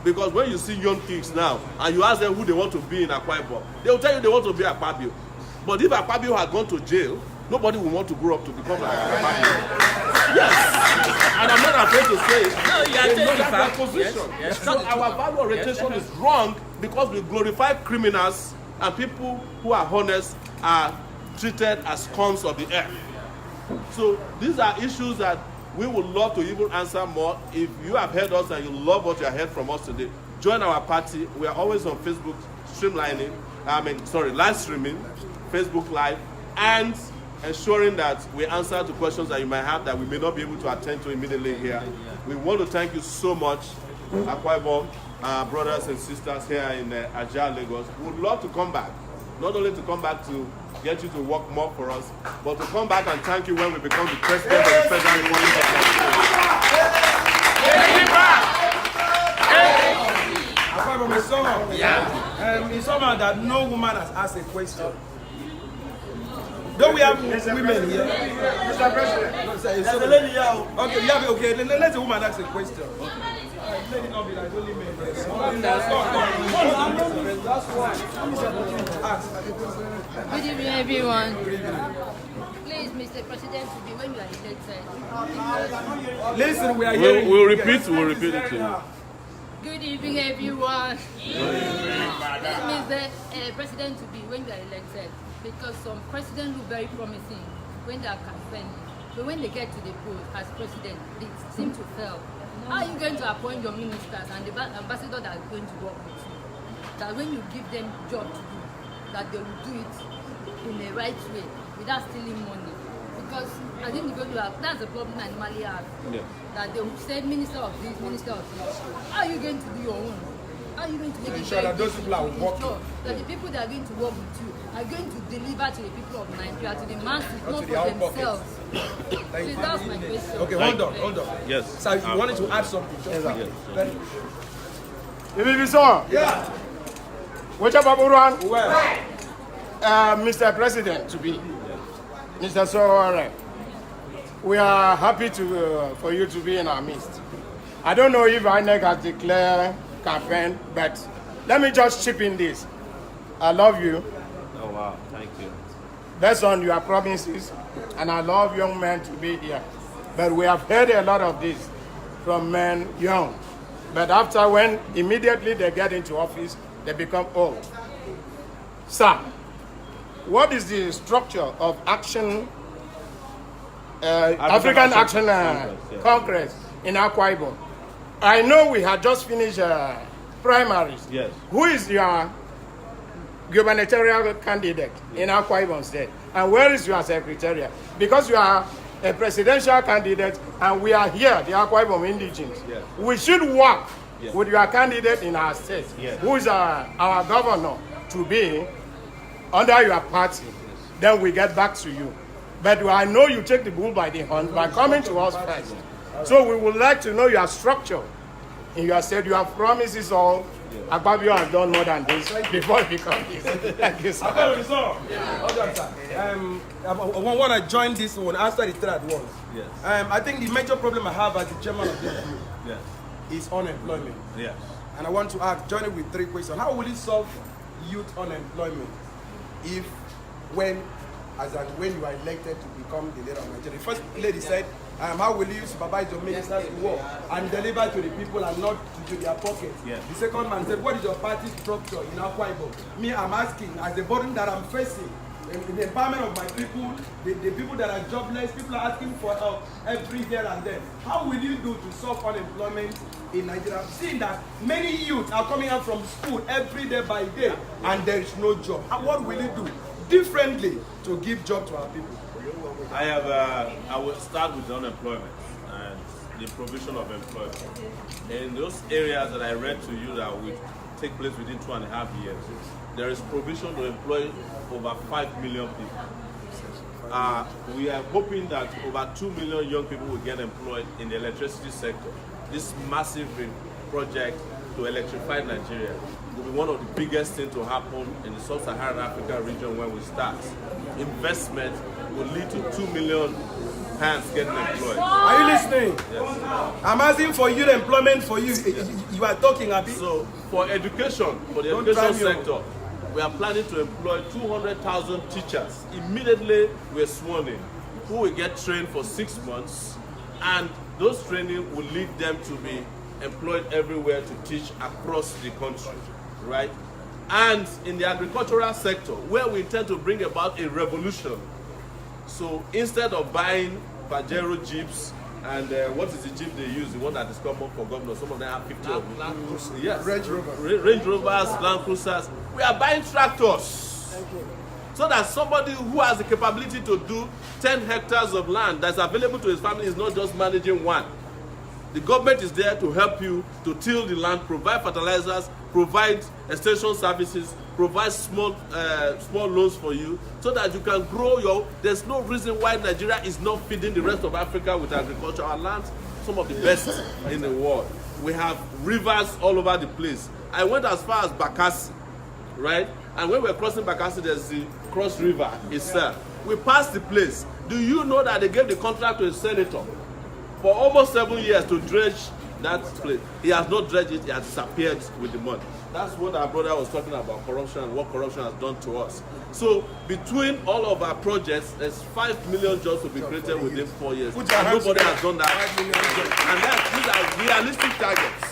Because when you see young kids now, and you ask them who they want to be in Akwa Ibom, they will tell you they want to be Akpabio. But if Akpabio had gone to jail, nobody will want to grow up to become like Akpabio. Yes, and I'm not afraid to say it. No, you are taking that position. Yes. So our value orientation is wrong because we glorify criminals, and people who are honest are treated as scums of the earth. So these are issues that we would love to even answer more. If you have heard us and you love what you have heard from us today, join our party. We are always on Facebook live streaming, Facebook Live, and ensuring that we answer to questions that you might have that we may not be able to attend to immediately here. We want to thank you so much, Akwa Ibom, brothers and sisters here in Ajah, Lagos. We would love to come back, not only to come back to get you to work more for us, but to come back and thank you when we become the president of the Federal Republic of Nigeria. It's somehow that no woman has asked a question. Don't we have women here? Mr. President. There's a lady here. Okay, let the woman ask a question. Let it not be like only men. Good evening, everyone. Please, Mr. President, to be when you are elected. Listen, we are here. We'll repeat it to you. Good evening, everyone. Please, Mr. President, to be when you are elected. Because some presidents look very promising when they are campaigning. But when they get to the post as president, they seem to fail. How are you going to appoint your ministers and the ambassador that are going to work with you? That when you give them job to do, that they will do it in the right way without stealing money. Because I think that's the problem I normally have. Yeah. That they will say minister of this, minister of this. How are you going to do your own? How are you going to make it ensure that those people are working? Sure that the people that are going to work with you are going to deliver to the people of Nigeria, to the masses, Not not to for their own themselves. Thank So you. that's my question. Okay, hold on. Yes. So you wanted to add something? Just Yes. very- Yeah. Whichever one, Well, Mr. President to be, Mr. Sowore, we are happy to for you to be in our midst. I don't know if INEC has declared campaign, but let me just chip in this. I love you, Oh wow, thank you. based on your promises, and I love young men to be here. But we have heard a lot of this from men young. But after when immediately they get into office, they become old. Sir, what is the structure of action, African Action Congress in Akwa Ibom? I know we had just finished primaries. Yes. Who is your gubernatorial candidate in Akwa Ibom State? And where is your secretariat? Because you are a presidential candidate and we are here, the Akwa Ibom indigenes. Yes. We should work Yes. with your candidate in our state, Yes. who is our governor to be under your party. Then we get back to you. But I know you take the bull by the horn by coming to us first. So we would like to know your structure in your state. You have promises all. Akpabio has done more than this before he becomes this. Thank you, sir. hold on, sir. I want to join this one, answer the third at once. Yes. I think the major problem I have as the chairman of this group Yes. is unemployment. Yes. And I want to ask, join it with 3 questions. How will it solve youth unemployment if, when you are elected to become the leader of Nigeria? The first lady said, how will you supervise your ministers to work and deliver to the people and not to their pockets? Yes. The second man said, what is your party structure in Akwa Ibom? Me, I'm asking, as the burden that I'm facing, in the empowerment of my people, the people that are jobless, people are asking for help every here and there. How will you do to solve unemployment in Nigeria? I'm seeing that many youth are coming out from school every day by day and there is no job. And what will you do differently to give job to our people? I will start with unemployment and the provision of employment. In those areas that I read to you that will take place within 2.5 years, there is provision to employ over 5 million people. We are hoping that over 2 million young people will get employed in the electricity sector. This massive project to electrify Nigeria will be one of the biggest things to happen in the sub-Saharan Africa region when we start. Investment will lead to 2 million hands getting employed. Are you listening? Yes. I'm asking for youth employment for you. You are talking, Abi. So for education, for the Don't education drive me sector, we are planning to employ 200,000 teachers. Immediately we're sworn in, who will get trained for 6 months, and those training will lead them to be employed everywhere to teach across the country, right? And in the agricultural sector, where we intend to bring about a revolution. So instead of buying Pajero jeeps and what is the jeep they use, the one that is common for governors, some of them have 50 of them. Yes. Range Rover. Range Rovers, Land Cruisers. We are buying tractors. So that somebody who has the capability to do 10 hectares of land that's available to his family is not just managing one. The government is there to help you to till the land, provide fertilizers, provide extension services, provide small loans for you so that you can grow your... There's no reason why Nigeria is not feeding the rest of Africa with agriculture. Our lands, some of the best in the world. We have rivers all over the place. I went as far as Bakassi, right? And when we're crossing Bakassi, there's the Cross River itself. We passed the place. Do you know that they gave the contract to a senator for almost 7 years to dredge that place? He has not dredged it, he has disappeared with the money. That's what our brother was talking about, corruption and what corruption has done to us. So between all of our projects, there's 5 million jobs to be created within 4 years. And nobody has done that. And these are realistic targets.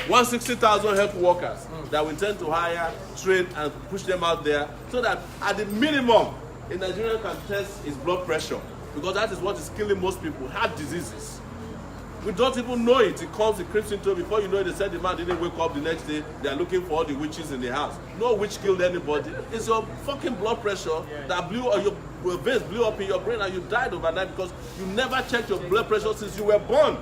160,000 health workers that we intend to hire, train, and push them out there so that at the minimum, a Nigerian can test his blood pressure, because that is what is killing most people, heart diseases. We don't even know it. It comes, it creeps into, before you know it, they said the man didn't wake up the next day, they are looking for all the witches in the house. No witch killed anybody. It's your fucking blood pressure that blew, or your veins blew up in your brain and you died overnight because you never checked your blood pressure since you were born.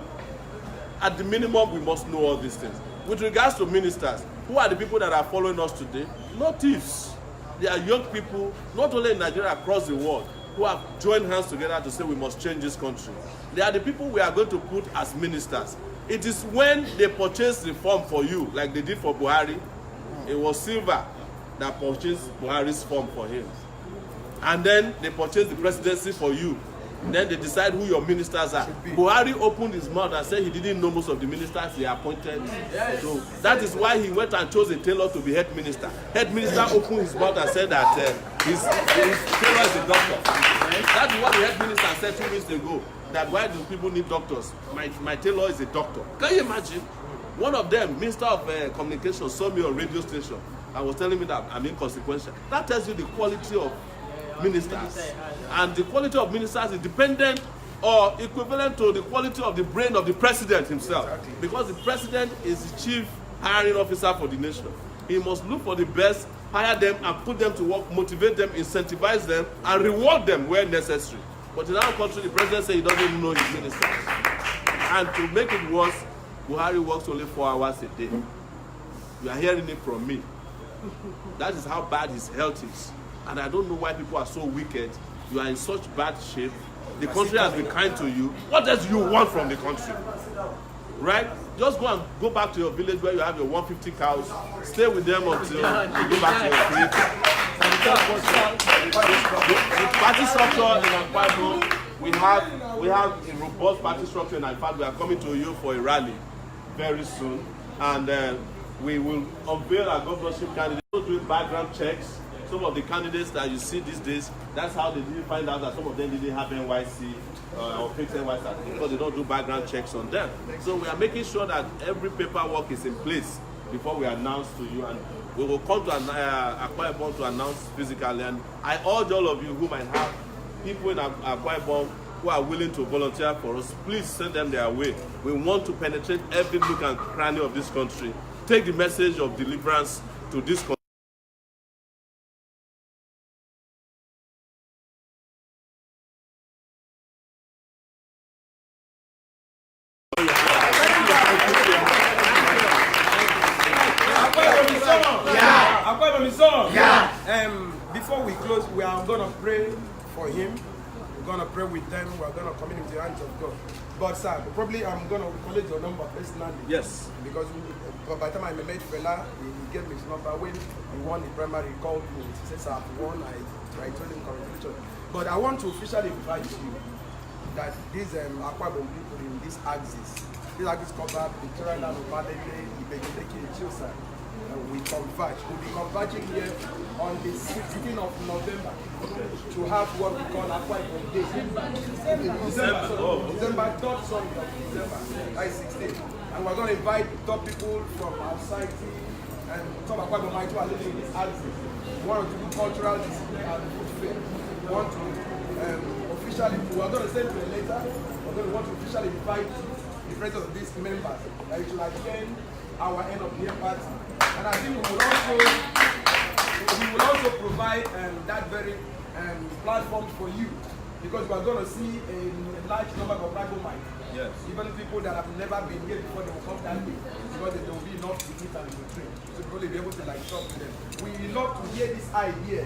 At the minimum, we must know all these things. With regards to ministers, Who are the people that are following us today? No thieves. They are young people, not only in Nigeria, across the world, who have joined hands together to say we must change this country. They are the people we are going to put as ministers. It is when they purchase reform for you, like they did for Buhari. It was Silva that purchased Buhari's form for him. And then they purchased the presidency for you. Then they decide who your ministers are. Buhari opened his mouth and said he didn't know most of the ministers he appointed. Yes. So that is why he went and chose a tailor to be head minister. Head minister opened his mouth and said that his tailor is a doctor. That is what the head minister said 2 weeks ago. That why do people need doctors? My tailor is a doctor. Can you imagine? One of them, Minister of Communications, saw me on radio station and was telling me that I'm inconsequential. That tells you the quality of ministers. And the quality of ministers is dependent or equivalent to the quality of the brain of the president himself. Exactly. Because the president is the chief hiring officer for the nation. He must look for the best, hire them and put them to work, motivate them, incentivize them, and reward them where necessary. But in our country, the president says he doesn't even know his ministers. And to make it worse, Buhari works only 4 hours a day. You are hearing it from me. That is how bad his health is. And I don't know why people are so wicked. You are in such bad shape. The country has been kind to you. What else do you want from the country? Right? Just go back to your village where you have your 150 cows. Stay with them until you go back to your creator. The party structure in Akwa Ibom, we have a robust party structure, and in fact we are coming to you for a rally very soon. And we will unveil our governorship candidates. Doing background checks. Some of the candidates that you see these days, that's how they didn't find out that some of them didn't have NYC or fixed NYC because they don't do background checks on them. So we are making sure that every paperwork is in place before we announce to you, and we will come to Akwa Ibom to announce physically. And I urge all of you who might have people in Akwa Ibom who are willing to volunteer for us, please send them their way. We want to penetrate every nook and cranny of this country. Take the message of deliverance to this country. Before we close, we are going to pray for him. We're going to pray with them. We're going to commit into the hands of God. But sir, probably I'm going to collect your number personally. Yes. Because by the time I met Fela, he gave me his number. When he won the primary, he called me. He says, I've won. I told him congratulations. But I want to officially invite you that these Akwa Ibom people in this axis cover Victoria Land, Obadele, Ibekiteki, Chilsa, we converge. We'll be converging here on the 16th of November to have what we call Akwa Ibom Day. December, 3rd Sunday of December, that is 16th. And we're going to invite top people from our society and top Akwa Ibom who are living in this axis. We want to do cultural display and food fair. We want to officially, we're going to send you a letter. We're going to want to officially invite the presence of these members that you should attend our end of the year party. And I think we will also provide that very platform for you, because we are going to see a large number of Bible minds. Yes. Even people that have never been here before, they will come that way because there will be enough to eat and to drink. So we'll be able to talk to them. We love to hear this idea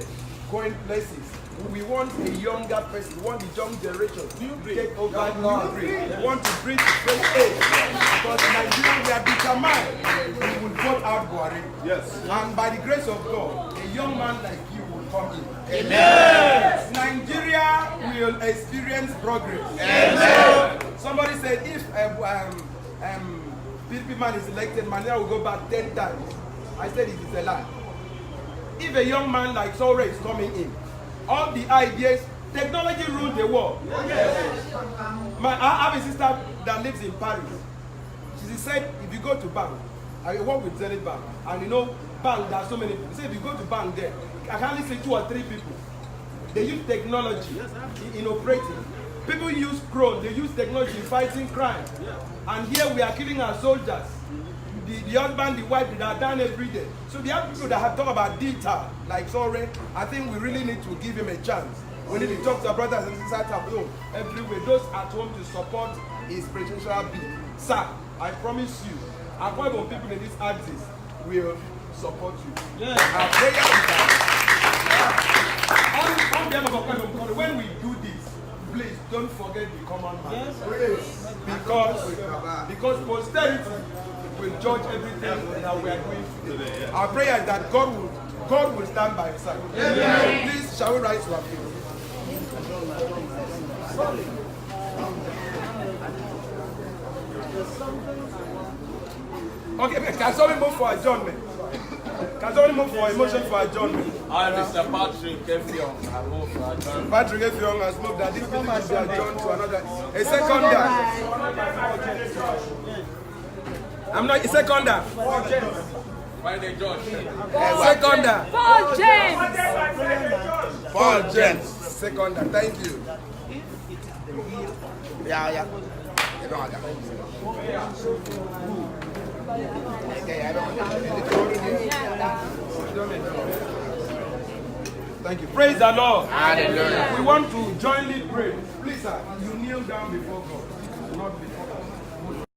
going places. We want a younger person, we want the young generation to take over new breed. We want to bring the fresh age. Because in Nigeria we are determined we will vote out Buhari. Yes. And by the grace of God, a young man like you will come in. Amen. Nigeria will experience progress. Amen. Somebody said if PDP man is elected, Nigeria will go back 10 times. I said it is a lie. If a young man like Sore is coming in, all the ideas, technology rules the world. Yes. I have a sister that lives in Paris. She said, if you go to bank, I work with Zenith Bank, and you know, bank, there are so many people. She said, if you go to bank there, I can only see 2 or 3 people. They use technology in operating. People use drone, they use technology in fighting crime. And here we are killing our soldiers. The husband, the wife, they are done every day. So the other people that have talked about data, like Sore, I think we really need to give him a chance. We need to talk to our brothers and sisters at home, everywhere, those at home to support his presidential bid. Sir, I promise you, Akwa Ibom people in this axis, will support you. Our prayer is that on behalf of our country, when we do this, please don't forget the common man. Because posterity will judge everything that we are doing today. Our prayer is that God will stand by his side. Please, shall we rise to our feet? Okay, can somebody move for adjournment? Can somebody move for a motion for adjournment? I, Mr. Patrick Effiong, I move for adjournment. Patrick Effiong has moved that this meeting should be adjourned to another. A seconder. I'm not a seconder. Why they judge? Seconder. Paul James. Paul James. Seconder. Thank you. Yeah. Thank you. Praise the Lord. Hallelujah. We want to jointly pray. Please, sir, you kneel down before God, not before